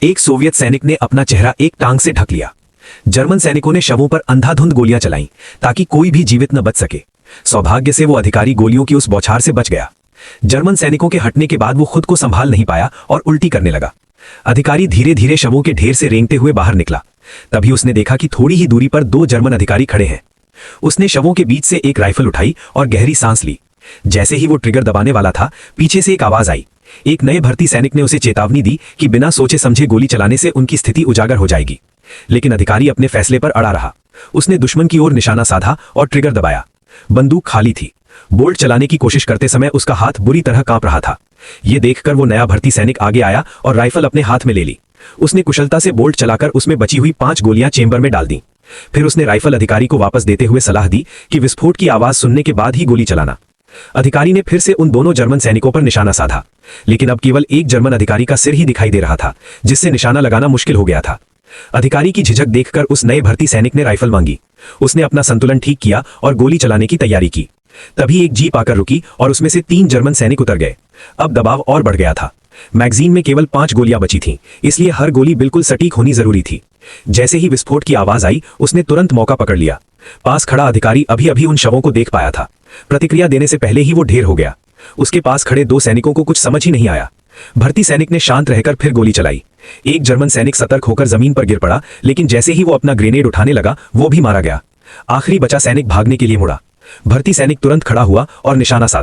एक सोवियत सैनिक ने अपना चेहरा एक टांग से ढक लिया। जर्मन सैनिकों ने शवों पर अंधाधुंध गोलियां चलाईं ताकि कोई भी जीवित न बच सके। सौभाग्य से वो अधिकारी गोलियों की उस बौछार से बच गया। जर्मन सैनिकों के हटने के बाद वो खुद को संभाल नहीं पाया और उल्टी करने लगा। अधिकारी धीरे धीरे शवों के ढेर से रेंगते हुए बाहर निकला। तभी उसने देखा कि थोड़ी ही दूरी पर 2 जर्मन अधिकारी खड़े हैं। उसने शवों के बीच से एक राइफल उठाई और गहरी सांस ली। जैसे ही वो ट्रिगर दबाने वाला था, पीछे से एक आवाज आई। एक नए भर्ती सैनिक ने उसे चेतावनी दी कि बिना सोचे समझे गोली चलाने से उनकी स्थिति उजागर हो जाएगी। लेकिन अधिकारी अपने फैसले पर अड़ा रहा। उसने दुश्मन की ओर निशाना साधा और ट्रिगर दबाया। बंदूक खाली थी। बोल्ट चलाने की कोशिश करते समय उसका हाथ बुरी तरह कांप रहा था। यह देखकर वो नया भर्ती सैनिक आगे आया और राइफल अपने हाथ में ले ली। उसने कुशलता से बोल्ट चलाकर उसमें बची हुई 5 गोलियां चेंबर में डाल दी। फिर उसने राइफल अधिकारी को वापस देते हुए सलाह दी कि विस्फोट की आवाज सुनने के बाद ही गोली चलाना। अधिकारी ने फिर से उन दोनों जर्मन सैनिकों पर निशाना साधा, लेकिन अब केवल एक जर्मन अधिकारी का सिर ही दिखाई दे रहा था, जिससे निशाना लगाना मुश्किल हो गया था। अधिकारी की झिझक देखकर उस नए भर्ती सैनिक ने राइफल मांगी। उसने अपना संतुलन ठीक किया और गोली चलाने की तैयारी की। तभी एक जीप आकर रुकी और उसमें से 3 जर्मन सैनिक उतर गए। अब दबाव और बढ़ गया था। मैगजीन में केवल 5 गोलियां बची थीं, इसलिए हर गोली बिल्कुल सटीक होनी जरूरी थी। जैसे ही विस्फोट की आवाज आई, उसने तुरंत मौका पकड़ लिया। पास खड़ा अधिकारी अभी अभी उन शवों को देख पाया था। प्रतिक्रिया देने से पहले ही वो ढेर हो गया। उसके पास खड़े 2 सैनिकों को कुछ समझ ही नहीं आया। भर्ती सैनिक ने शांत रहकर फिर गोली चलाई। एक जर्मन सैनिक सतर्क होकर जमीन पर गिर पड़ा, लेकिन जैसे ही वो अपना ग्रेनेड उठाने लगा, वो भी मारा गया। आखिरी बचा सैनिक भागने के लिए मुड़ा। भर्ती सैनिक तुरंत खड़ा हुआ और निशाना साधा।